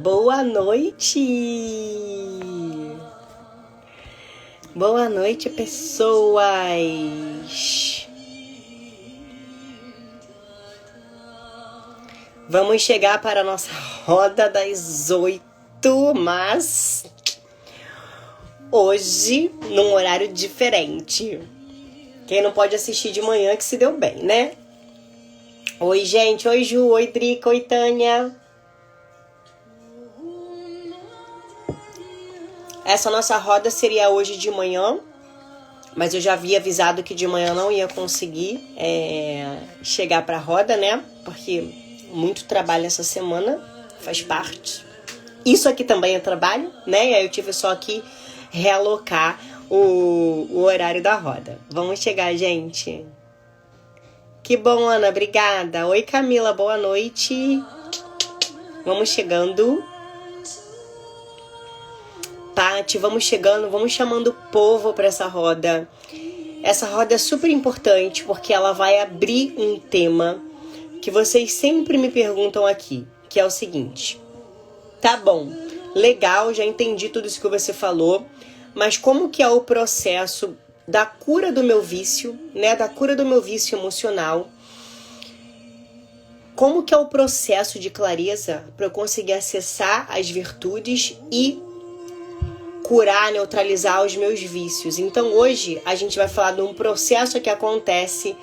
Boa noite! Boa noite, pessoas! Vamos chegar para a nossa roda das 8, mas hoje num horário diferente. Quem não pode assistir de manhã que se deu bem, né? Oi, gente! Oi, Ju! Oi, Drica! Oi, Tânia! Essa nossa roda seria hoje de manhã, mas eu já havia avisado que de manhã não ia conseguir chegar para a roda, né? Porque muito trabalho essa semana, faz parte. Isso aqui também é trabalho, né? E aí eu tive só que realocar o horário da roda. Vamos chegar, gente. Que bom, Ana, obrigada. Oi, Camila, boa noite. Vamos chegando. Tati, vamos chegando, vamos chamando o povo para essa roda. Essa roda é super importante porque ela vai abrir um tema que vocês sempre me perguntam aqui, que é o seguinte: tá bom, legal, já entendi tudo isso que você falou, mas como que é o processo da cura do meu vício, né? Da cura do meu vício emocional? Como que é o processo de clareza para eu conseguir acessar as virtudes e curar, neutralizar os meus vícios? Então hoje a gente vai falar de um processo que acontece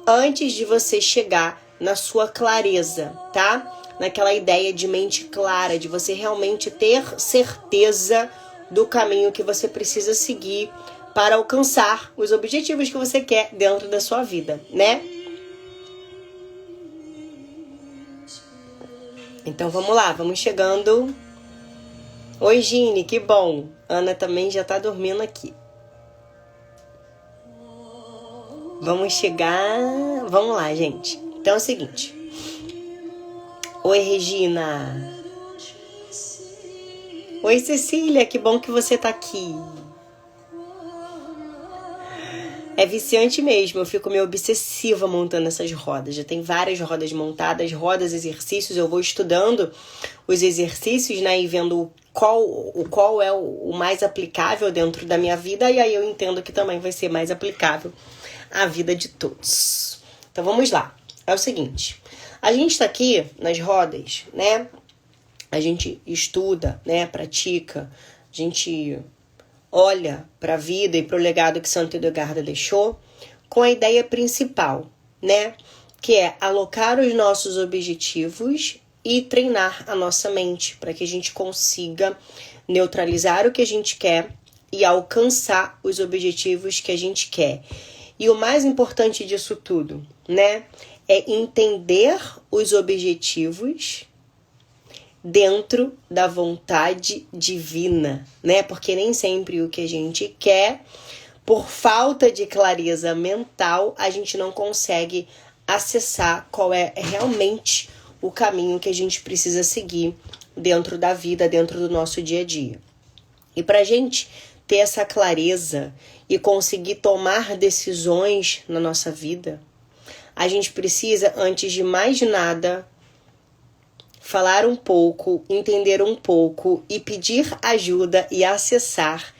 antes de você chegar na sua clareza, tá? Naquela ideia de mente clara, de você realmente ter certeza do caminho que você precisa seguir para alcançar os objetivos que você quer dentro da sua vida, né? Então vamos lá, vamos chegando. Oi, Gine, que bom. Ana também já tá dormindo aqui. Vamos chegar. Vamos lá, gente. Então é o seguinte. Oi, Regina. Oi, Cecília, que bom que você tá aqui. É viciante mesmo, eu fico meio obsessiva montando essas rodas. Já tem várias rodas montadas, rodas, exercícios. Eu vou estudando os exercícios, né, e vendo qual é o mais aplicável dentro da minha vida. E aí eu entendo que também vai ser mais aplicável à vida de todos. Então vamos lá. É o seguinte, a gente tá aqui nas rodas, né? A gente estuda, né, pratica, a gente olha para a vida e para o legado que Santo Edgardo deixou com a ideia principal, né? Que é alocar os nossos objetivos e treinar a nossa mente para que a gente consiga neutralizar o que a gente quer e alcançar os objetivos que a gente quer. E o mais importante disso tudo, né? É entender os objetivos dentro da vontade divina, né? Porque nem sempre o que a gente quer, por falta de clareza mental, a gente não consegue acessar qual é realmente o caminho que a gente precisa seguir dentro da vida, dentro do nosso dia a dia. E para a gente ter essa clareza e conseguir tomar decisões na nossa vida, a gente precisa, antes de mais nada, falar um pouco, entender um pouco e pedir ajuda e acessar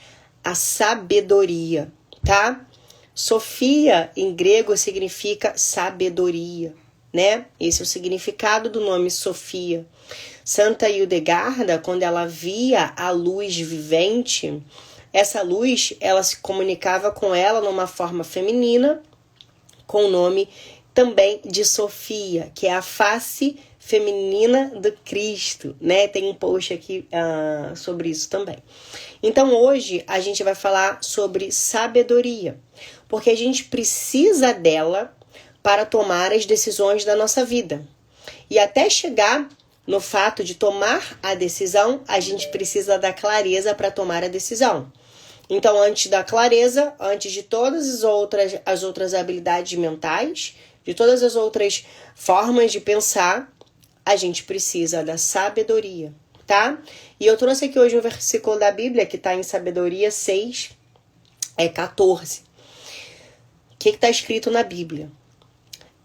a sabedoria, tá? Sofia, em grego, significa sabedoria, né? Esse é o significado do nome Sofia. Santa Hildegarda, quando ela via a luz vivente, essa luz, ela se comunicava com ela numa forma feminina, com o nome também de Sofia, que é a face feminina do Cristo, né? Tem um post aqui sobre isso também. Então hoje a gente vai falar sobre sabedoria, porque a gente precisa dela para tomar as decisões da nossa vida. E até chegar no fato de tomar a decisão, a gente precisa da clareza para tomar a decisão. Então, antes da clareza, antes de todas as outras habilidades mentais, de todas as outras formas de pensar, a gente precisa da sabedoria, tá? E eu trouxe aqui hoje um versículo da Bíblia que está em Sabedoria 6, 14. O que está escrito na Bíblia?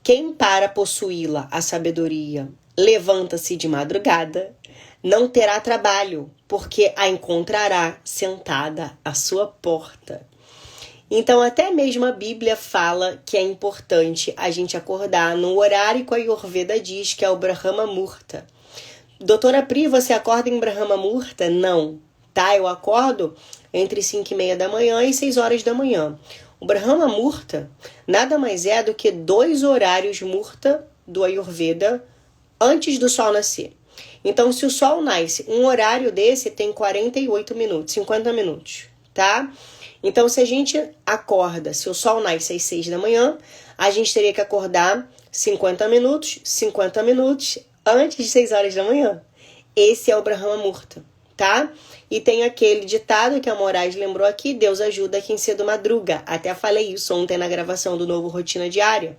Quem para possuí-la, a sabedoria, levanta-se de madrugada, não terá trabalho, porque a encontrará sentada à sua porta. Então, até mesmo a Bíblia fala que é importante a gente acordar no horário que a Ayurveda diz, que é o Brahma Muhurta. Doutora Pri, você acorda em Brahma Muhurta? Não, tá? Eu acordo entre 5h30 da manhã e 6 horas da manhã. O Brahma Muhurta nada mais é do que 2 horários Muhurta do Ayurveda antes do sol nascer. Então, se o sol nasce, um horário desse tem 48 minutos, 50 minutos, tá? Então, se a gente acorda, se o sol nasce às 6 da manhã, a gente teria que acordar 50 minutos antes de 6 horas da manhã. Esse é o Brahma Muhurta, tá? E tem aquele ditado que a Moraes lembrou aqui, Deus ajuda quem cedo madruga. Até falei isso ontem na gravação do novo Rotina Diária.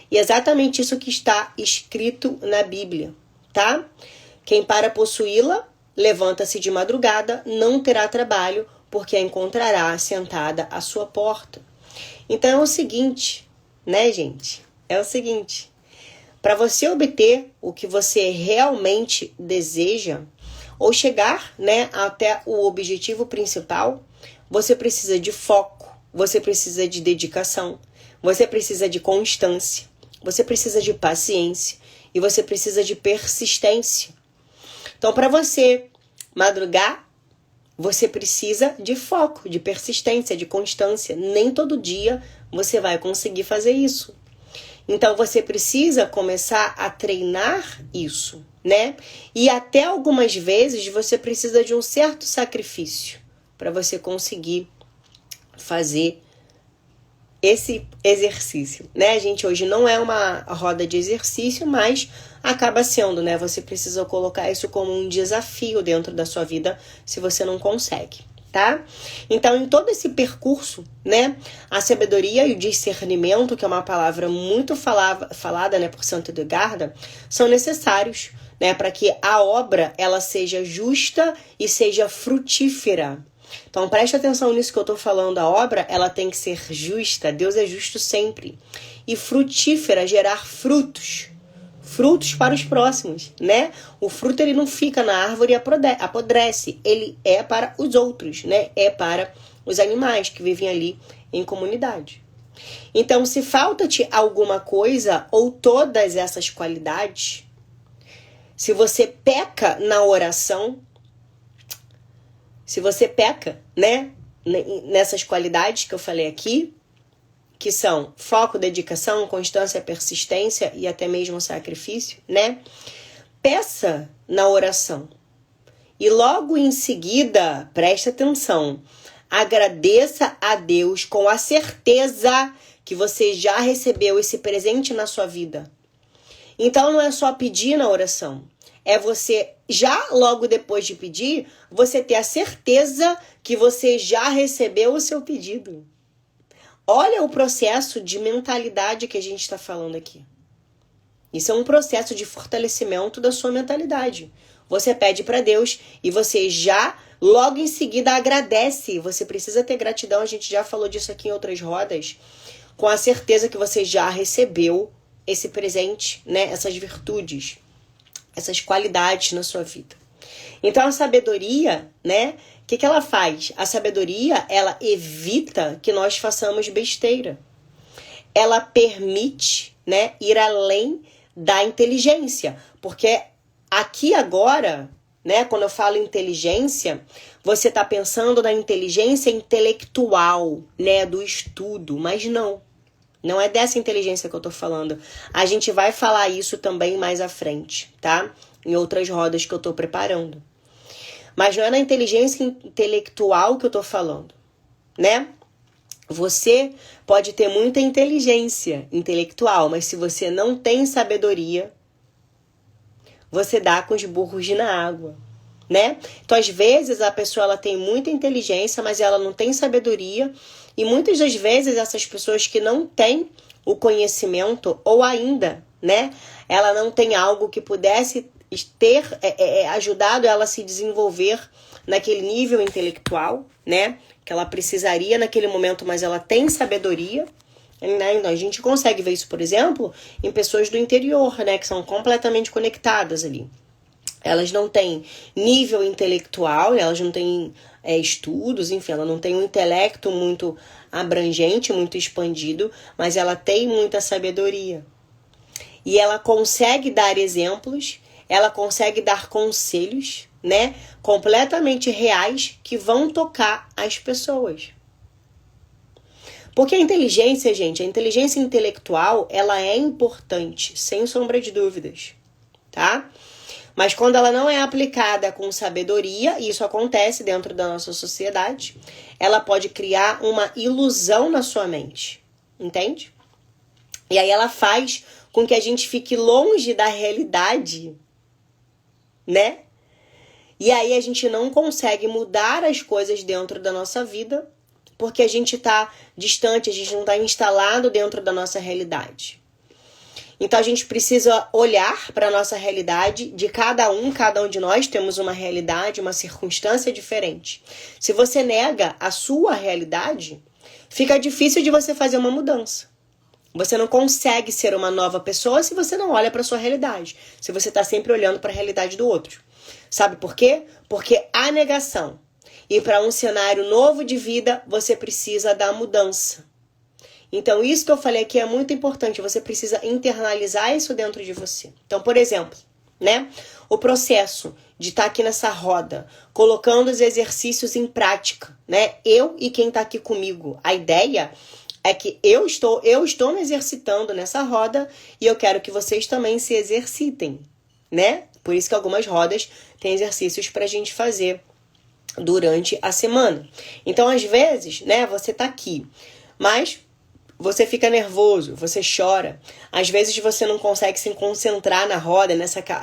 E é exatamente isso que está escrito na Bíblia, tá? Quem para possuí-la, levanta-se de madrugada, não terá trabalho, porque a encontrará sentada à sua porta. Então é o seguinte, né, gente? É o seguinte, para você obter o que você realmente deseja, ou chegar, né, até o objetivo principal, você precisa de foco, você precisa de dedicação, você precisa de constância, você precisa de paciência e você precisa de persistência. Então, para você madrugar, você precisa de foco, de persistência, de constância. Nem todo dia você vai conseguir fazer isso. Então, você precisa começar a treinar isso, né? E até algumas vezes você precisa de um certo sacrifício para você conseguir fazer esse exercício, né? A gente hoje não é uma roda de exercício, mas acaba sendo, né? Você precisa colocar isso como um desafio dentro da sua vida se você não consegue, tá? Então, em todo esse percurso, né? A sabedoria e o discernimento, que é uma palavra muito falada, né, por Santo Edgarda, são necessários, né? Para que a obra, ela seja justa e seja frutífera. Então, preste atenção nisso que eu estou falando. A obra, ela tem que ser justa. Deus é justo sempre. E frutífera, gerar frutos. Frutos para os próximos, né? O fruto, ele não fica na árvore e apodrece. Ele é para os outros, né? É para os animais que vivem ali em comunidade. Então, se falta-te alguma coisa ou todas essas qualidades, se você peca na oração, se você peca, né, nessas qualidades que eu falei aqui, que são foco, dedicação, constância, persistência e até mesmo sacrifício, né? Peça na oração. E logo em seguida, preste atenção, agradeça a Deus com a certeza que você já recebeu esse presente na sua vida. Então não é só pedir na oração. É você, já logo depois de pedir, você ter a certeza que você já recebeu o seu pedido. Olha o processo de mentalidade que a gente está falando aqui. Isso é um processo de fortalecimento da sua mentalidade. Você pede para Deus e você já, logo em seguida, agradece. Você precisa ter gratidão, a gente já falou disso aqui em outras rodas, com a certeza que você já recebeu esse presente, né? Essas virtudes, essas qualidades na sua vida. Então, a sabedoria, né? O que ela faz? A sabedoria, ela evita que nós façamos besteira. Ela permite, né, ir além da inteligência. Porque aqui agora, né, quando eu falo inteligência, você está pensando na inteligência intelectual, né, do estudo. Mas não. Não é dessa inteligência que eu tô falando. A gente vai falar isso também mais à frente, tá? Em outras rodas que eu tô preparando. Mas não é na inteligência intelectual que eu tô falando, né? Você pode ter muita inteligência intelectual, mas se você não tem sabedoria, você dá com os burros na água, né? Então, às vezes, a pessoa ela tem muita inteligência, mas ela não tem sabedoria. E muitas das vezes, essas pessoas que não têm o conhecimento, ou ainda, né? Ela não tem algo que pudesse ter ajudado ela a se desenvolver naquele nível intelectual, né? Que ela precisaria naquele momento, mas ela tem sabedoria. Né? A gente consegue ver isso, por exemplo, em pessoas do interior, né? Que são completamente conectadas ali. elas não têm nível intelectual, elas não têm estudos, enfim, ela não tem um intelecto muito abrangente, muito expandido, mas ela tem muita sabedoria. E ela consegue dar exemplos, ela consegue dar conselhos, né, completamente reais que vão tocar as pessoas. Porque a inteligência, gente, a inteligência intelectual, ela é importante, sem sombra de dúvidas, tá? Mas quando ela não é aplicada com sabedoria, e isso acontece dentro da nossa sociedade, ela pode criar uma ilusão na sua mente, entende? E aí ela faz com que a gente fique longe da realidade, né? E aí a gente não consegue mudar as coisas dentro da nossa vida, porque a gente está distante, a gente não está instalado dentro da nossa realidade. Então a gente precisa olhar para a nossa realidade, de cada um de nós temos uma realidade, uma circunstância diferente. Se você nega a sua realidade, fica difícil de você fazer uma mudança. Você não consegue ser uma nova pessoa se você não olha para a sua realidade, se você está sempre olhando para a realidade do outro. Sabe por quê? Porque a negação. E para um cenário novo de vida, você precisa da mudança. Então, isso que eu falei aqui é muito importante. Você precisa internalizar isso dentro de você. Então, por exemplo, né? O processo de estar aqui nessa roda, colocando os exercícios em prática, né? Eu e quem está aqui comigo. A ideia é que eu estou me exercitando nessa roda e eu quero que vocês também se exercitem, né? Por isso que algumas rodas têm exercícios para a gente fazer durante a semana. Então, às vezes, né, você tá aqui, mas você fica nervoso, você chora. Às vezes você não consegue se concentrar na roda,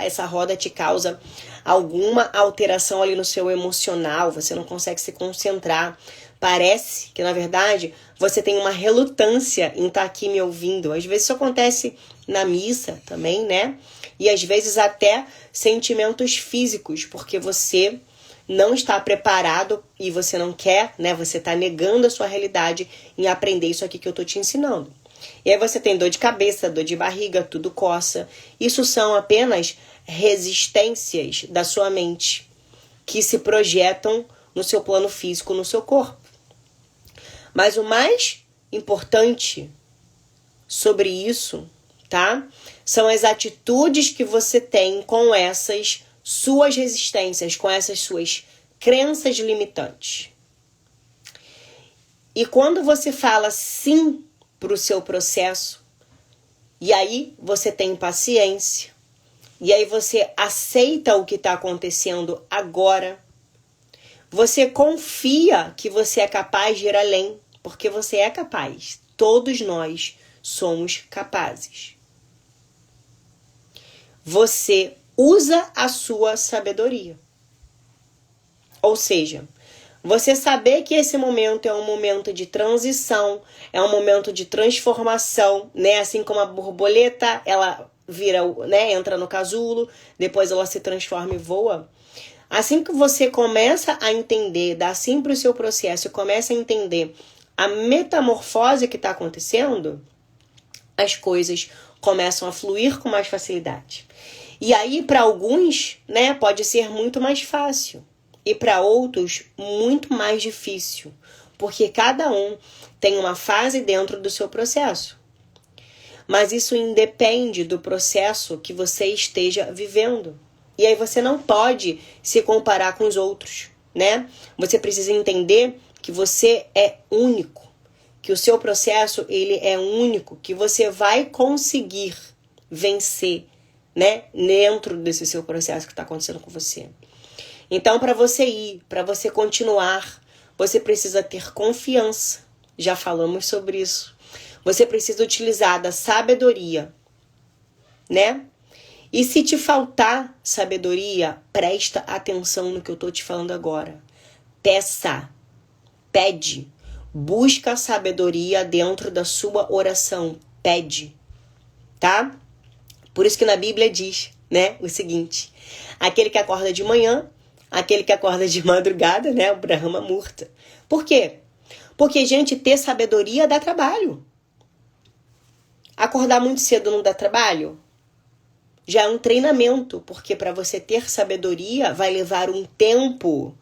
essa roda te causa alguma alteração ali no seu emocional, você não consegue se concentrar. Parece que, na verdade, você tem uma relutância em estar aqui me ouvindo. Às vezes isso acontece na missa também, né? E às vezes até sentimentos físicos, porque você não está preparado e você não quer, né? Você está negando a sua realidade em aprender isso aqui que eu estou te ensinando. E aí você tem dor de cabeça, dor de barriga, tudo coça. Isso são apenas resistências da sua mente que se projetam no seu plano físico, no seu corpo. Mas o mais importante sobre isso, tá? São as atitudes que você tem com essas suas resistências, com essas suas crenças limitantes. E quando você fala sim para o seu processo, e aí você tem paciência, e aí você aceita o que está acontecendo agora, você confia que você é capaz de ir além, porque você é capaz. Todos nós somos capazes. Você usa a sua sabedoria. Ou seja, você saber que esse momento é um momento de transição, é um momento de transformação, né? Assim como a borboleta, ela vira, né? Entra no casulo, depois ela se transforma e voa. Assim que você começa a entender, dá sim para o seu processo e começa a entender a metamorfose que está acontecendo, as coisas começam a fluir com mais facilidade. E aí, para alguns, né, pode ser muito mais fácil. E para outros, muito mais difícil. Porque cada um tem uma fase dentro do seu processo. Mas isso independe do processo que você esteja vivendo. E aí você não pode se comparar com os outros, né? Você precisa entender que você é único. Que o seu processo, ele é único. Que você vai conseguir vencer, né? Dentro desse seu processo que está acontecendo com você. Então, para você ir, para você continuar, você precisa ter confiança. Já falamos sobre isso. Você precisa utilizar da sabedoria, né? E se te faltar sabedoria, presta atenção no que eu estou te falando agora. Pede, busca sabedoria dentro da sua oração, pede, tá? Por isso que na Bíblia diz, né, o seguinte: aquele que acorda de manhã, aquele que acorda de madrugada, né, o Brahma Murta. Por quê? Porque, gente, ter sabedoria dá trabalho. Acordar muito cedo não dá trabalho? já é um treinamento, porque para você ter sabedoria vai levar um tempo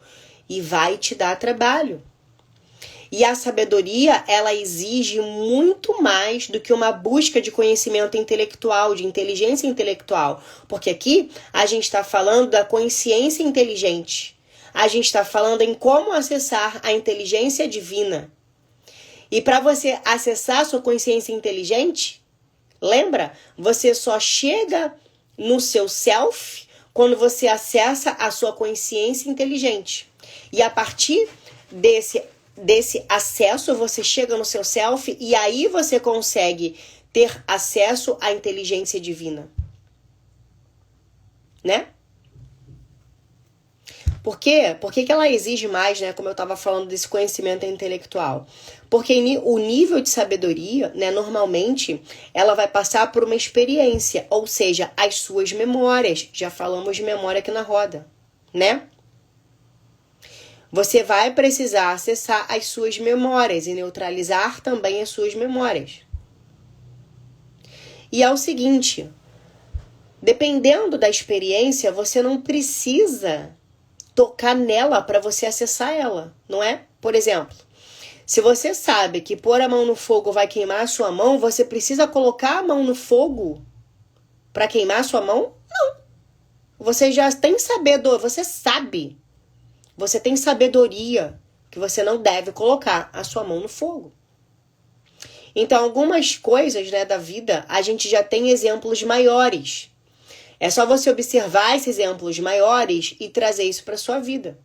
e vai te dar trabalho. E a sabedoria, ela exige muito mais do que uma busca de conhecimento intelectual, de inteligência intelectual. Porque aqui a gente está falando da consciência inteligente. A gente está falando em como acessar a inteligência divina. E para você acessar a sua consciência inteligente, lembra? Você só chega no seu self quando você acessa a sua consciência inteligente. E a partir desse acesso, você chega no seu self e aí você consegue ter acesso à inteligência divina. Né? Por quê? Por que ela exige mais, né? Como eu estava falando desse conhecimento intelectual. Porque o nível de sabedoria, né? Normalmente, ela vai passar por uma experiência, ou seja, as suas memórias. Já falamos de memória aqui na roda, né? Você vai precisar acessar as suas memórias e neutralizar também as suas memórias. E é o seguinte, dependendo da experiência, você não precisa tocar nela para você acessar ela, não é? Por exemplo, se você sabe que pôr a mão no fogo vai queimar a sua mão, você precisa colocar a mão no fogo para queimar a sua mão? Não. Você já tem sabedoria, você sabe. Você tem sabedoria que você não deve colocar a sua mão no fogo. Então, algumas coisas, né, da vida, a gente já tem exemplos maiores. É só você observar esses exemplos maiores e trazer isso para a sua vida.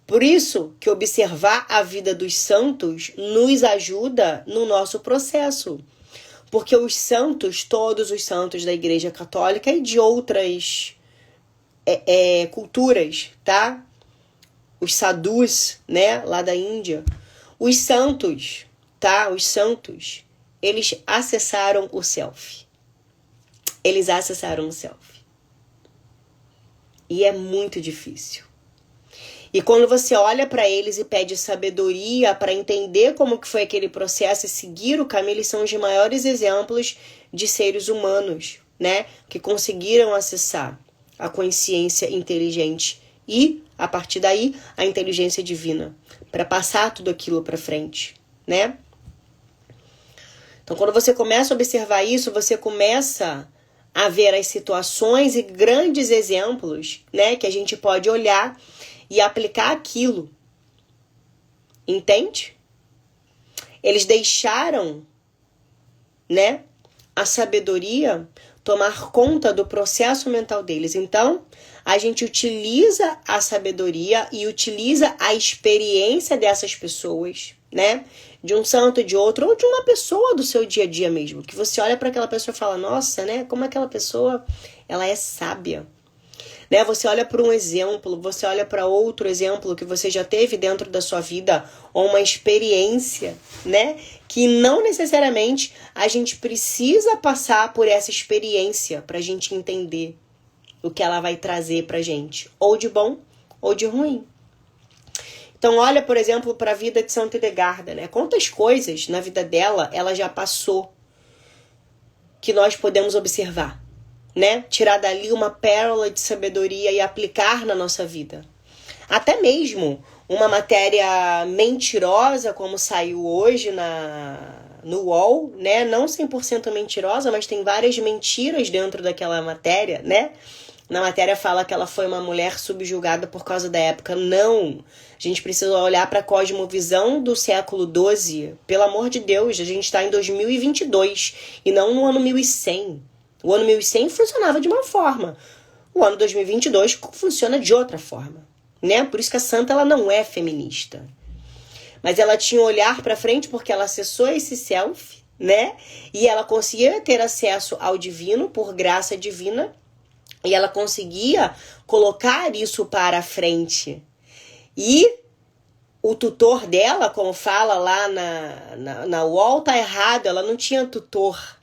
Por isso que observar a vida dos santos nos ajuda no nosso processo. Porque os santos, todos os santos da Igreja Católica e de outras culturas, tá? Os sadhus, né, lá da Índia. Os santos, tá? Os santos, eles acessaram o self. Eles acessaram o self. E é muito difícil. E quando você olha para eles e pede sabedoria para entender como que foi aquele processo e seguir o caminho, eles são os maiores exemplos de seres humanos, né? Que conseguiram acessar a consciência inteligente e, a partir daí, a inteligência divina, para passar tudo aquilo para frente, né? Então, quando você começa a observar isso, você começa a ver as situações e grandes exemplos, né, que a gente pode olhar e aplicar aquilo. Entende? Eles deixaram, né, a sabedoria tomar conta do processo mental deles. Então, a gente utiliza a sabedoria e utiliza a experiência dessas pessoas, né? De um santo, de outro, ou de uma pessoa do seu dia a dia mesmo. Que você olha para aquela pessoa e fala, nossa, né? Como aquela pessoa, ela é sábia. Né? Você olha para um exemplo, você olha para outro exemplo que você já teve dentro da sua vida, ou uma experiência, né? Que não necessariamente a gente precisa passar por essa experiência para a gente entender o que ela vai trazer pra gente, ou de bom ou de ruim. Então olha, por exemplo, para a vida de Santa Hildegarda, né? Quantas coisas na vida dela ela já passou que nós podemos observar, né? Tirar dali uma pérola de sabedoria e aplicar na nossa vida. Até mesmo uma matéria mentirosa, como saiu hoje no UOL, né? Não 100% mentirosa, mas tem várias mentiras dentro daquela matéria, né? Na matéria fala que ela foi uma mulher subjugada por causa da época. Não! A gente precisa olhar para a cosmovisão do século XII. Pelo amor de Deus, a gente está em 2022 e não no ano 1100. O ano 1100 funcionava de uma forma. O ano 2022 funciona de outra forma, né? Por isso que a santa ela não é feminista. Mas ela tinha um olhar para frente porque ela acessou esse self, né? E ela conseguia ter acesso ao divino por graça divina. E ela conseguia colocar isso para a frente. E o tutor dela, como fala lá na UOL, tá errado. Ela não tinha tutor.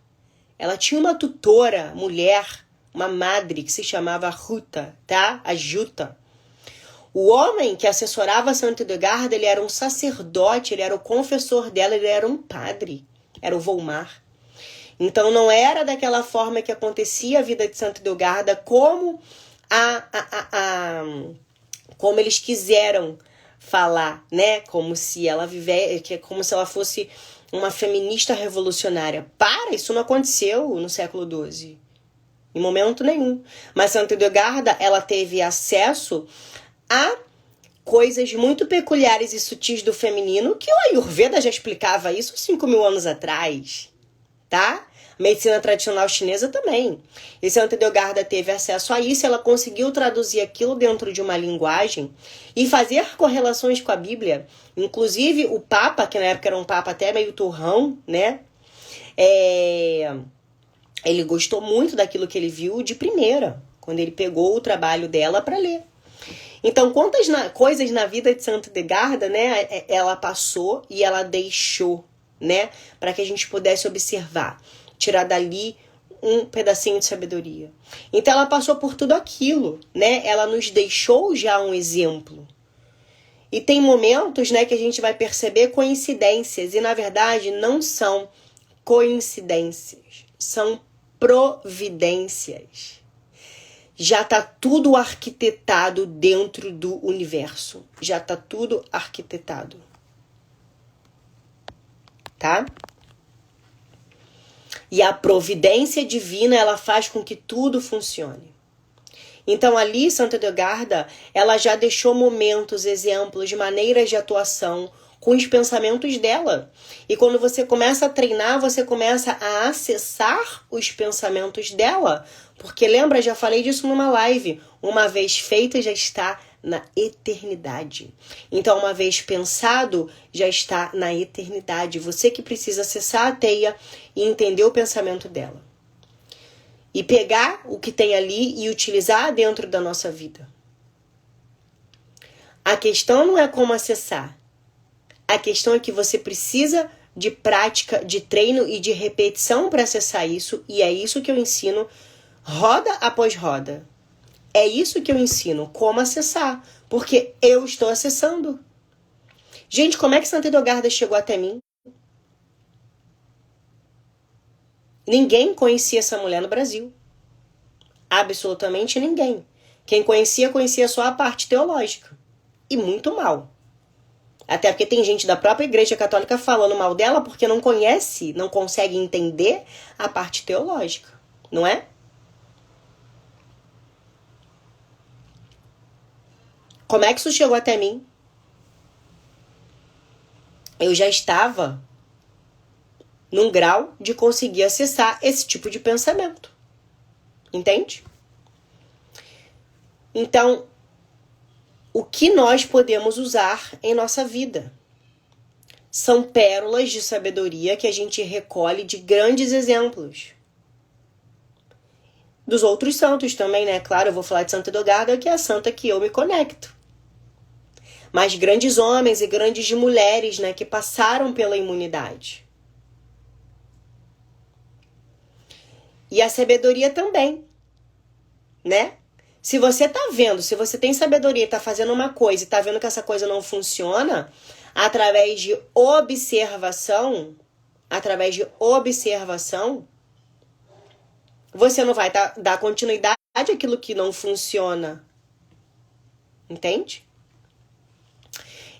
Ela tinha uma tutora, mulher, uma madre, que se chamava Ruta, tá? A Juta. O homem que assessorava Santa Hildegarda, ele era um sacerdote, ele era o confessor dela, ele era um padre. Era o Volmar. Então não era daquela forma que acontecia a vida de Santa Edelgarda como como eles quiseram falar, né? Como se ela como se ela fosse uma feminista revolucionária. Isso não aconteceu no século XII. Em momento nenhum. Mas Santa Edelgarda, ela teve acesso a coisas muito peculiares e sutis do feminino, que o Ayurveda já explicava isso 5.000 anos atrás, tá? A medicina tradicional chinesa também. E Santa Edelgarda teve acesso a isso, ela conseguiu traduzir aquilo dentro de uma linguagem e fazer correlações com a Bíblia. Inclusive, o Papa, que na época era um Papa até meio turrão, né? Ele gostou muito daquilo que ele viu de primeira, quando ele pegou o trabalho dela para ler. Então, quantas coisas na vida de Santa Edelgarda, né, ela passou e ela deixou, né, para que a gente pudesse observar, tirar dali um pedacinho de sabedoria. Então, ela passou por tudo aquilo, né, ela nos deixou já um exemplo. E tem momentos, né, que a gente vai perceber coincidências, e na verdade não são coincidências, são providências. Já está tudo arquitetado dentro do universo. Já está tudo arquitetado. Tá? E a providência divina, ela faz com que tudo funcione. Então ali, Santa Edelgarda, ela já deixou momentos, exemplos, maneiras de atuação com os pensamentos dela. E quando você começa a treinar, você começa a acessar os pensamentos dela. Porque lembra, já falei disso numa live. Uma vez feita, já está na eternidade. Então, uma vez pensado, já está na eternidade. Você que precisa acessar a teia e entender o pensamento dela. E pegar o que tem ali e utilizar dentro da nossa vida. A questão não é como acessar. A questão é que você precisa de prática, de treino e de repetição para acessar isso. E é isso que eu ensino roda após roda. É isso que eu ensino, como acessar. Porque eu estou acessando. Gente, como é que Santa Edelgarda chegou até mim? Ninguém conhecia essa mulher no Brasil. Absolutamente ninguém. Quem conhecia só a parte teológica. E muito mal. Até porque tem gente da própria Igreja Católica falando mal dela porque não conhece, não consegue entender a parte teológica. Não é? Como é que isso chegou até mim? Eu já estava num grau de conseguir acessar esse tipo de pensamento. Entende? Então, o que nós podemos usar em nossa vida? São pérolas de sabedoria que a gente recolhe de grandes exemplos. Dos outros santos também, né? Claro, eu vou falar de Santa Edelgarda, que é a santa que eu me conecto. Mas grandes homens e grandes mulheres, né? Que passaram pela imunidade. E a sabedoria também, né? Se você tá vendo, se você tem sabedoria e tá fazendo uma coisa e tá vendo que essa coisa não funciona, através de observação, você não vai dar continuidade àquilo que não funciona. Entende?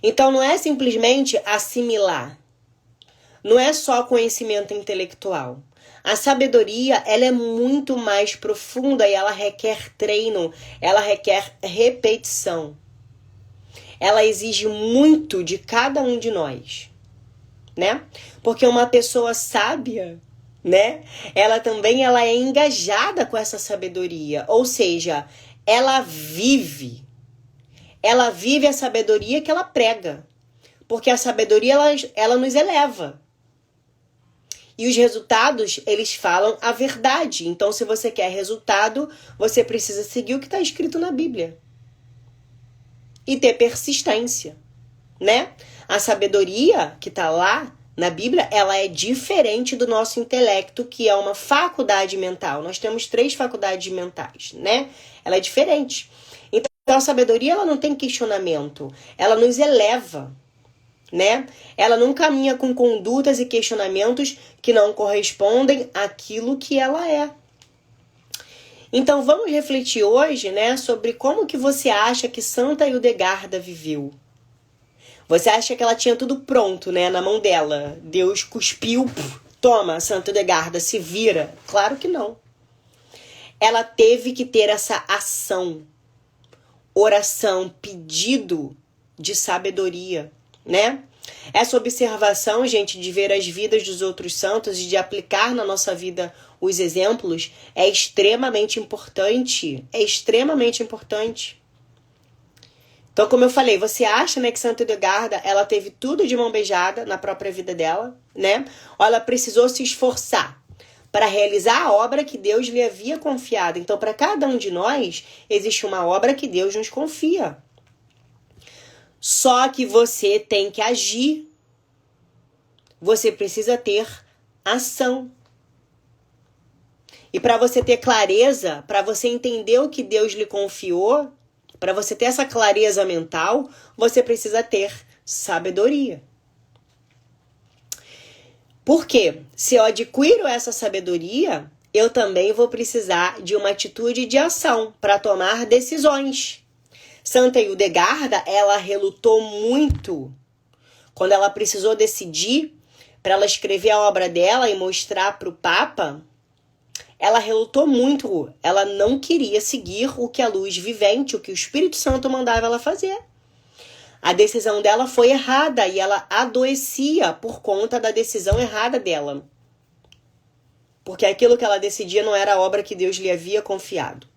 Então não é simplesmente assimilar. Não é só conhecimento intelectual. A sabedoria, ela é muito mais profunda e ela requer treino, ela requer repetição. Ela exige muito de cada um de nós, né? Porque uma pessoa sábia, né? Ela é engajada com essa sabedoria, ou seja, ela vive a sabedoria que ela prega, porque a sabedoria, ela nos eleva. E os resultados, eles falam a verdade. Então, se você quer resultado, você precisa seguir o que está escrito na Bíblia. E ter persistência, né? A sabedoria que está lá na Bíblia, ela é diferente do nosso intelecto, que é uma faculdade mental. Nós temos 3 faculdades mentais, né? Ela é diferente. Então, a sabedoria, ela não tem questionamento. Ela nos eleva. né? Ela não caminha com condutas e questionamentos que não correspondem àquilo que ela é. Então vamos refletir hoje, né, sobre como que você acha que Santa Hildegarda viveu. Você acha que ela tinha tudo pronto, né, na mão dela? Deus cuspiu, toma, Santa Hildegarda, se vira. Claro que não. Ela teve que ter essa ação, oração, pedido de sabedoria, né? Essa observação, gente, de ver as vidas dos outros santos e de aplicar na nossa vida os exemplos é extremamente importante. É extremamente importante. Então, como eu falei, você acha, né, que Santa Hildegarda, ela teve tudo de mão beijada na própria vida dela, né? Ou ela precisou se esforçar para realizar a obra que Deus lhe havia confiado. Então, para cada um de nós, existe uma obra que Deus nos confia. Só que você tem que agir. Você precisa ter ação. E para você ter clareza, para você entender o que Deus lhe confiou, para você ter essa clareza mental, você precisa ter sabedoria. Por quê? Se eu adquiro essa sabedoria, eu também vou precisar de uma atitude de ação para tomar decisões. Santa Hildegarda, ela relutou muito quando ela precisou decidir para ela escrever a obra dela e mostrar para o Papa. Ela relutou muito, ela não queria seguir o que a luz vivente, o que o Espírito Santo mandava ela fazer. A decisão dela foi errada e ela adoecia por conta da decisão errada dela. Porque aquilo que ela decidia não era a obra que Deus lhe havia confiado.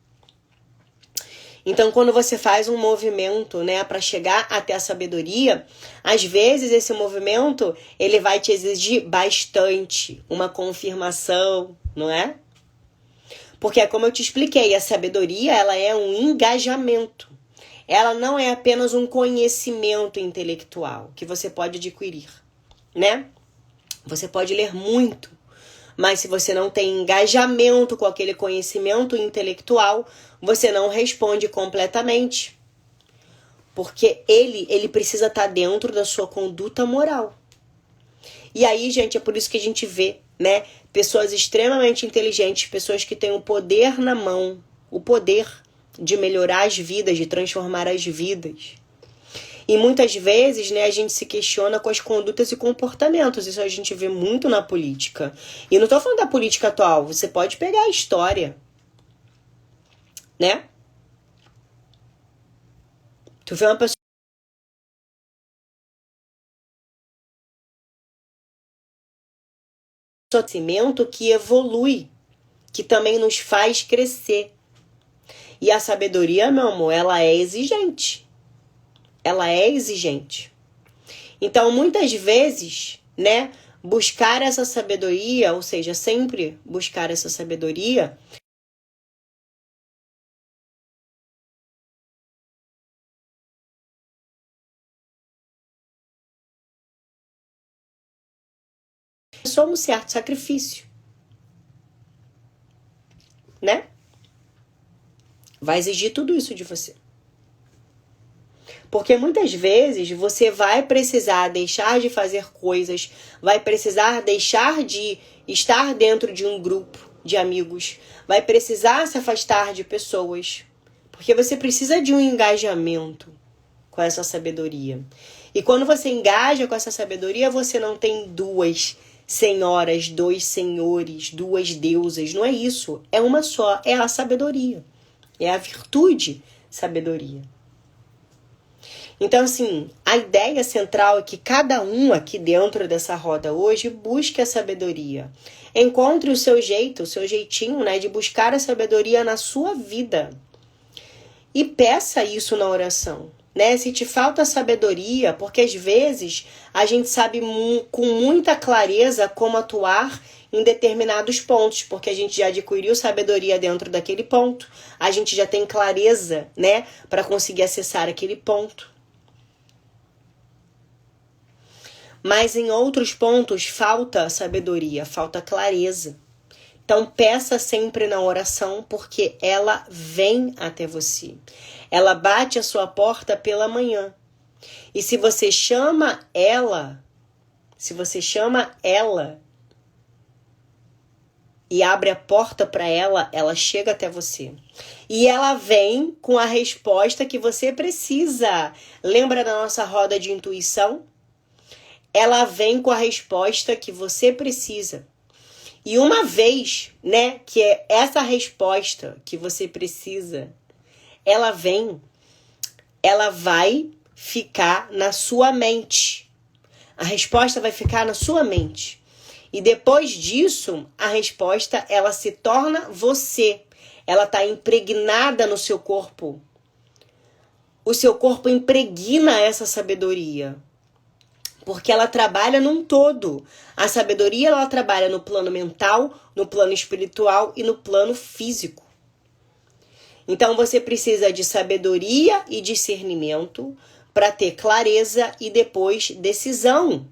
Então, quando você faz um movimento, né, para chegar até a sabedoria, às vezes esse movimento, ele vai te exigir bastante, uma confirmação, não é? Porque, como eu te expliquei, a sabedoria, ela é um engajamento. Ela não é apenas um conhecimento intelectual que você pode adquirir, né? Você pode ler muito, mas se você não tem engajamento com aquele conhecimento intelectual, você não responde completamente. Porque ele precisa estar dentro da sua conduta moral. E aí, gente, é por isso que a gente vê, né, pessoas extremamente inteligentes, pessoas que têm o poder na mão, o poder de melhorar as vidas, de transformar as vidas. E muitas vezes, né, a gente se questiona com as condutas e comportamentos. Isso a gente vê muito na política. E não estou falando da política atual. Você pode pegar a história, né? Tu vê uma pessoa que evolui, que também nos faz crescer. E a sabedoria, meu amor, ela é exigente. Ela é exigente. Então, muitas vezes, né, buscar essa sabedoria, ou seja, sempre buscar essa sabedoria, é só um certo sacrifício, né? Vai exigir tudo isso de você. Porque muitas vezes você vai precisar deixar de fazer coisas, vai precisar deixar de estar dentro de um grupo de amigos, vai precisar se afastar de pessoas, porque você precisa de um engajamento com essa sabedoria. E quando você engaja com essa sabedoria, você não tem duas senhoras, dois senhores, duas deusas, não é isso. É uma só, é a sabedoria. É a virtude sabedoria. Então, assim, a ideia central é que cada um aqui dentro dessa roda hoje busque a sabedoria. Encontre o seu jeito, o seu jeitinho, né, de buscar a sabedoria na sua vida. E peça isso na oração, né? Se te falta sabedoria, porque às vezes a gente sabe com muita clareza como atuar em determinados pontos, porque a gente já adquiriu sabedoria dentro daquele ponto, a gente já tem clareza, né, para conseguir acessar aquele ponto. Mas em outros pontos falta sabedoria, falta clareza. Então peça sempre na oração, porque ela vem até você. Ela bate a sua porta pela manhã. E se você chama ela, e abre a porta para ela, ela chega até você. E ela vem com a resposta que você precisa. Lembra da nossa roda de intuição? Ela vem com a resposta que você precisa. E uma vez, né, que é essa resposta que você precisa, ela vem, ela vai ficar na sua mente. A resposta vai ficar na sua mente. E depois disso, a resposta, ela se torna você. Ela está impregnada no seu corpo. O seu corpo impregna essa sabedoria. Porque ela trabalha num todo. A sabedoria, ela trabalha no plano mental, no plano espiritual e no plano físico. Então, você precisa de sabedoria e discernimento para ter clareza e depois decisão.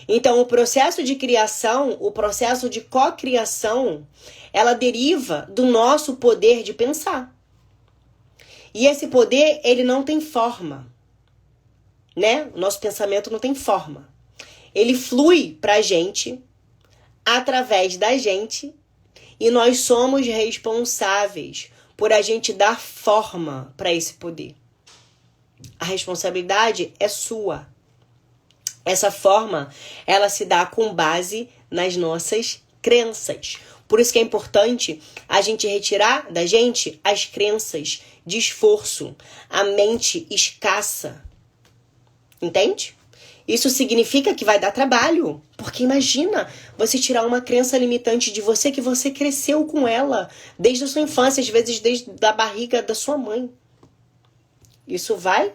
Então, o processo de criação, o processo de cocriação, ela deriva do nosso poder de pensar. E esse poder, ele não tem forma, né? O nosso pensamento não tem forma. Ele flui pra gente, através da gente, e nós somos responsáveis por a gente dar forma para esse poder. A responsabilidade é sua. Essa forma, ela se dá com base nas nossas crenças. Por isso que é importante a gente retirar da gente as crenças de esforço, a mente escassa. Entende? Isso significa que vai dar trabalho. Porque imagina você tirar uma crença limitante de você que você cresceu com ela desde a sua infância, às vezes desde a barriga da sua mãe. Isso vai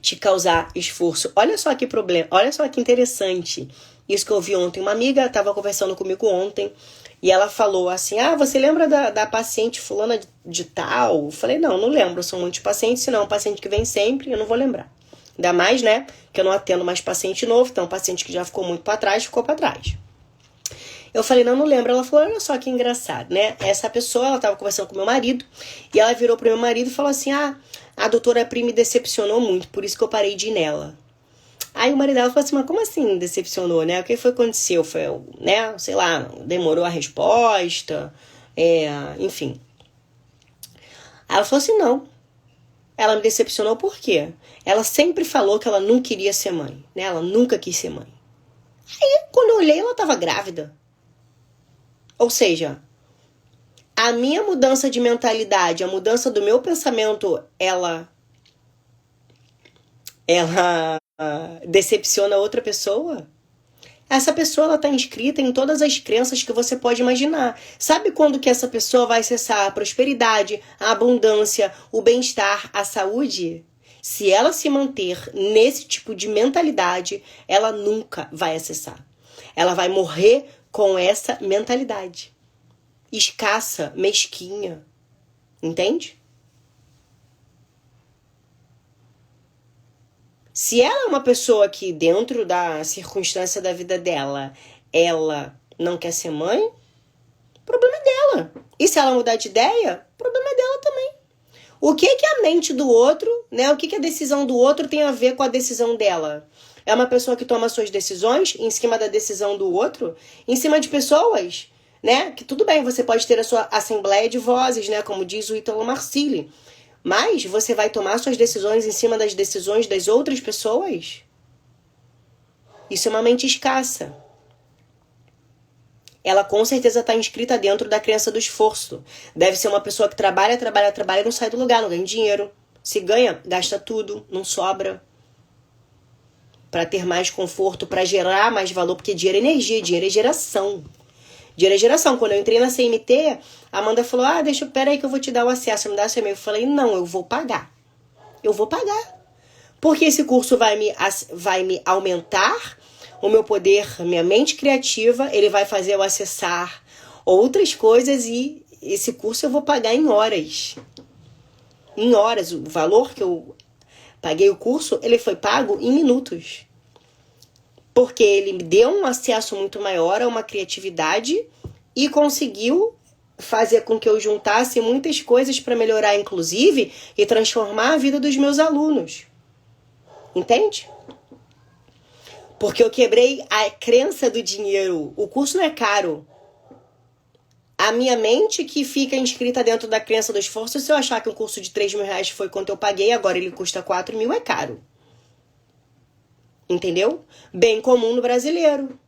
te causar esforço. Olha só que problema, olha só que interessante. Isso que eu ouvi ontem. Uma amiga estava conversando comigo ontem e ela falou assim, você lembra da paciente fulana de tal? Eu falei, não lembro, são muitos pacientes, senão é um paciente que vem sempre, eu não vou lembrar. Ainda mais, né, que eu não atendo mais paciente novo, então um paciente que já ficou muito para trás, ficou para trás. Eu falei, não lembro. Ela falou, olha só que engraçado, né? Essa pessoa, ela estava conversando com meu marido e ela virou pro meu marido e falou assim, a doutora Pri me decepcionou muito, por isso que eu parei de ir nela. Aí o marido dela falou assim, mas como assim decepcionou, né? O que foi que aconteceu? Foi, né, sei lá, demorou a resposta, enfim. Aí ela falou assim, não. Ela me decepcionou por quê? Ela sempre falou que ela não queria ser mãe, né? Ela nunca quis ser mãe. Aí, quando eu olhei, ela estava grávida. Ou seja, a minha mudança de mentalidade, a mudança do meu pensamento, ela decepciona outra pessoa? Essa pessoa, ela está inscrita em todas as crenças que você pode imaginar. Sabe quando que essa pessoa vai acessar a prosperidade, a abundância, o bem-estar, a saúde? Se ela se manter nesse tipo de mentalidade, ela nunca vai acessar. Ela vai morrer com essa mentalidade. Escassa, mesquinha. Entende? Se ela é uma pessoa que, dentro da circunstância da vida dela, ela não quer ser mãe, o problema é dela. E se ela mudar de ideia, o problema é dela também. O que a mente do outro, né? O que a decisão do outro tem a ver com a decisão dela? É uma pessoa que toma suas decisões em cima da decisão do outro, em cima de pessoas, né? Que tudo bem, você pode ter a sua assembleia de vozes, né? Como diz o Ítalo Marcilli. Mas você vai tomar suas decisões em cima das decisões das outras pessoas? Isso é uma mente escassa. Ela com certeza está inscrita dentro da crença do esforço. Deve ser uma pessoa que trabalha e não sai do lugar, não ganha dinheiro. Se ganha, gasta tudo, não sobra. Para ter mais conforto, para gerar mais valor, porque dinheiro é energia, dinheiro é geração. Dinheiro é geração. Quando eu entrei na CMT, a Amanda falou, pera aí que eu vou te dar o acesso, me dá seu e-mail. Eu falei, não, eu vou pagar. Eu vou pagar. Porque esse curso vai me aumentar o meu poder, minha mente criativa, ele vai fazer eu acessar outras coisas e esse curso eu vou pagar em horas. Em horas. O valor que eu paguei o curso, ele foi pago em minutos. Porque ele me deu um acesso muito maior a uma criatividade e conseguiu fazer com que eu juntasse muitas coisas para melhorar, inclusive, e transformar a vida dos meus alunos. Entende? Porque eu quebrei a crença do dinheiro. O curso não é caro. A minha mente que fica inscrita dentro da crença do esforço, se eu achar que um curso de 3 mil reais foi quanto eu paguei, agora ele custa 4 mil, é caro. Entendeu? Bem comum no brasileiro.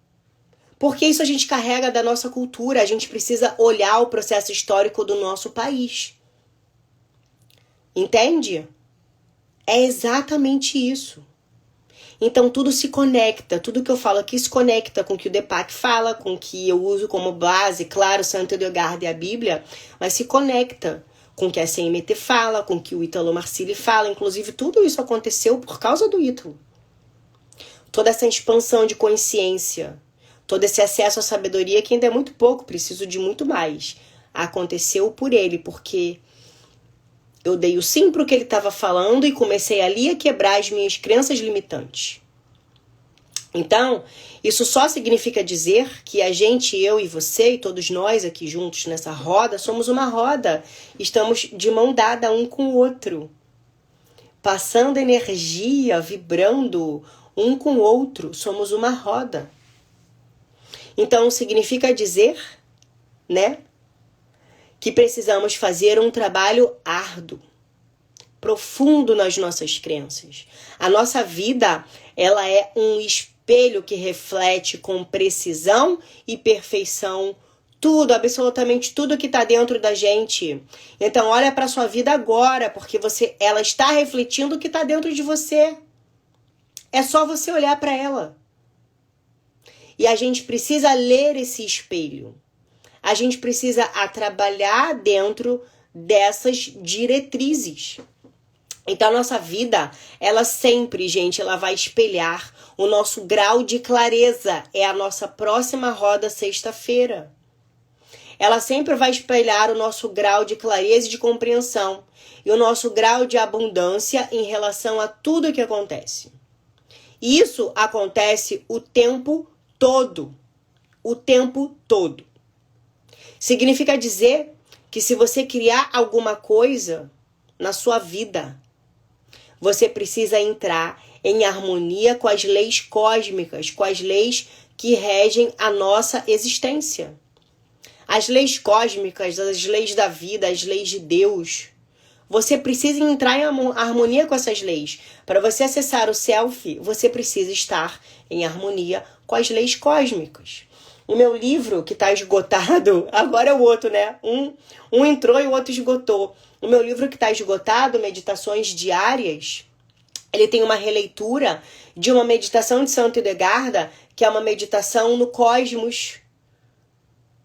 Porque isso a gente carrega da nossa cultura. A gente precisa olhar o processo histórico do nosso país. Entende? É exatamente isso. Então tudo se conecta, tudo que eu falo aqui se conecta com o que o Deepak fala, com o que eu uso como base, claro, Santo Hildegard e a Bíblia, mas se conecta com o que a CMT fala, com o que o Ítalo Marcilli fala, inclusive tudo isso aconteceu por causa do Ítalo. Toda essa expansão de consciência, todo esse acesso à sabedoria, que ainda é muito pouco, preciso de muito mais, aconteceu por ele, porque eu dei o sim para o que ele estava falando e comecei ali a quebrar as minhas crenças limitantes. Então, isso só significa dizer que a gente, eu e você e todos nós aqui juntos nessa roda, somos uma roda. Estamos de mão dada um com o outro. Passando energia, vibrando um com o outro. Somos uma roda. Então, significa dizer, né? Que precisamos fazer um trabalho árduo, profundo nas nossas crenças. A nossa vida, ela é um espelho que reflete com precisão e perfeição tudo, absolutamente tudo que está dentro da gente. Então, olha para a sua vida agora, porque ela está refletindo o que está dentro de você. É só você olhar para ela. E a gente precisa ler esse espelho. A gente precisa trabalhar dentro dessas diretrizes. Então, a nossa vida, ela sempre, gente, ela vai espelhar o nosso grau de clareza. É a nossa próxima roda sexta-feira. Ela sempre vai espelhar o nosso grau de clareza e de compreensão e o nosso grau de abundância em relação a tudo que acontece. E isso acontece o tempo todo. O tempo todo. Significa dizer que se você criar alguma coisa na sua vida, você precisa entrar em harmonia com as leis cósmicas, com as leis que regem a nossa existência. As leis cósmicas, as leis da vida, as leis de Deus. Você precisa entrar em harmonia com essas leis. Para você acessar o self, você precisa estar em harmonia com as leis cósmicas. O meu livro, que está esgotado, agora é o outro, né? Um entrou e o outro esgotou. O meu livro que está esgotado, Meditações Diárias, ele tem uma releitura de uma meditação de Santo Hildegard, que é uma meditação no cosmos,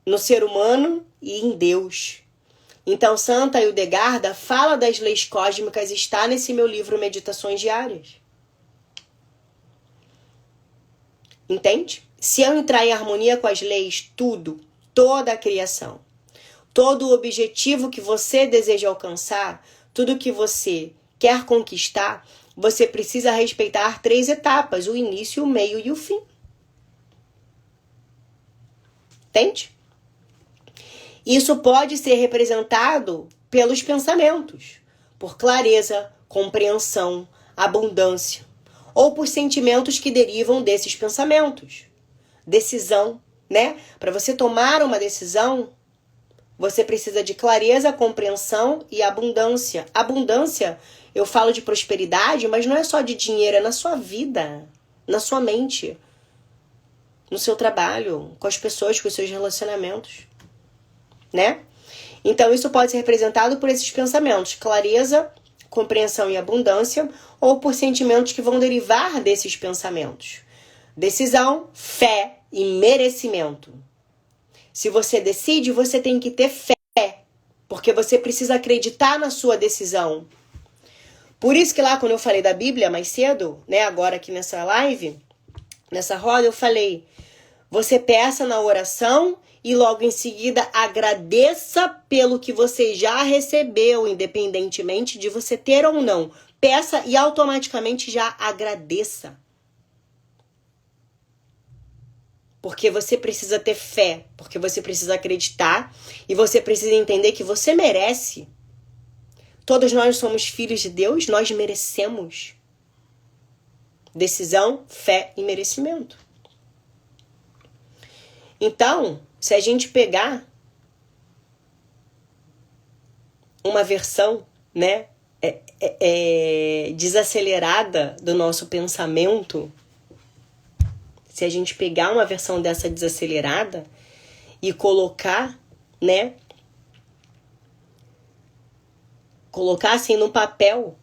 no ser humano e em Deus. Então, Santa Hildegard fala das leis cósmicas, está nesse meu livro Meditações Diárias. Entende? Se eu entrar em harmonia com as leis, tudo, toda a criação, todo o objetivo que você deseja alcançar, tudo que você quer conquistar, você precisa respeitar 3 etapas, o início, o meio e o fim. Entende? Isso pode ser representado pelos pensamentos, por clareza, compreensão, abundância, ou por sentimentos que derivam desses pensamentos. Decisão, né? Para você tomar uma decisão, você precisa de clareza, compreensão e abundância. Abundância, eu falo de prosperidade, mas não é só de dinheiro, é na sua vida, na sua mente, no seu trabalho, com as pessoas, com os seus relacionamentos, né? Então, isso pode ser representado por esses pensamentos, clareza, compreensão e abundância, ou por sentimentos que vão derivar desses pensamentos. Decisão, fé e merecimento. Se você decide, você tem que ter fé, porque você precisa acreditar na sua decisão. Por isso que lá, quando eu falei da Bíblia mais cedo, né, agora aqui nessa live, nessa roda, eu falei, você peça na oração e logo em seguida agradeça pelo que você já recebeu, independentemente de você ter ou não. Peça e automaticamente já agradeça. Porque você precisa ter fé, porque você precisa acreditar e você precisa entender que você merece. Todos nós somos filhos de Deus, nós merecemos. Decisão, fé e merecimento. Então, se a gente pegar uma versão, né, desacelerada do nosso pensamento, se a gente pegar uma versão dessa desacelerada e colocar, né, colocar assim no papel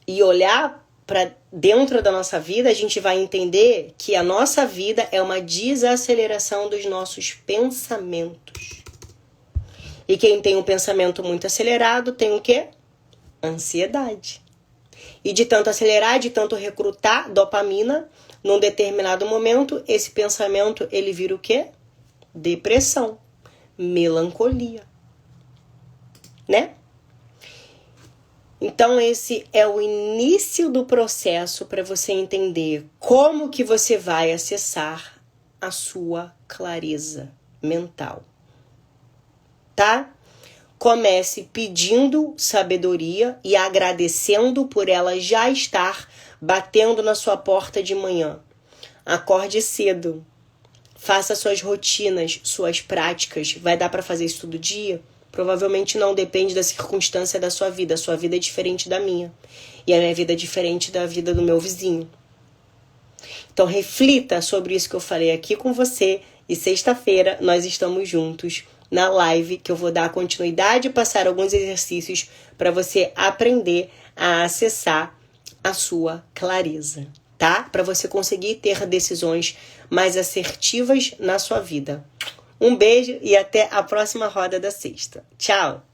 e olhar para dentro da nossa vida, a gente vai entender que a nossa vida é uma desaceleração dos nossos pensamentos. E quem tem um pensamento muito acelerado tem o quê? Ansiedade. E de tanto acelerar, de tanto recrutar dopamina, num determinado momento, esse pensamento, ele vira o quê? Depressão, melancolia, né? Então, esse é o início do processo para você entender como que você vai acessar a sua clareza mental, tá? Comece pedindo sabedoria e agradecendo por ela já estar batendo na sua porta de manhã. Acorde cedo, faça suas rotinas, suas práticas. Vai dar para fazer isso todo dia? Provavelmente não, depende da circunstância da sua vida. A sua vida é diferente da minha. E a minha vida é diferente da vida do meu vizinho. Então reflita sobre isso que eu falei aqui com você. E sexta-feira nós estamos juntos na live que eu vou dar continuidade e passar alguns exercícios para você aprender a acessar a sua clareza, tá? Para você conseguir ter decisões mais assertivas na sua vida. Um beijo e até a próxima roda da sexta. Tchau!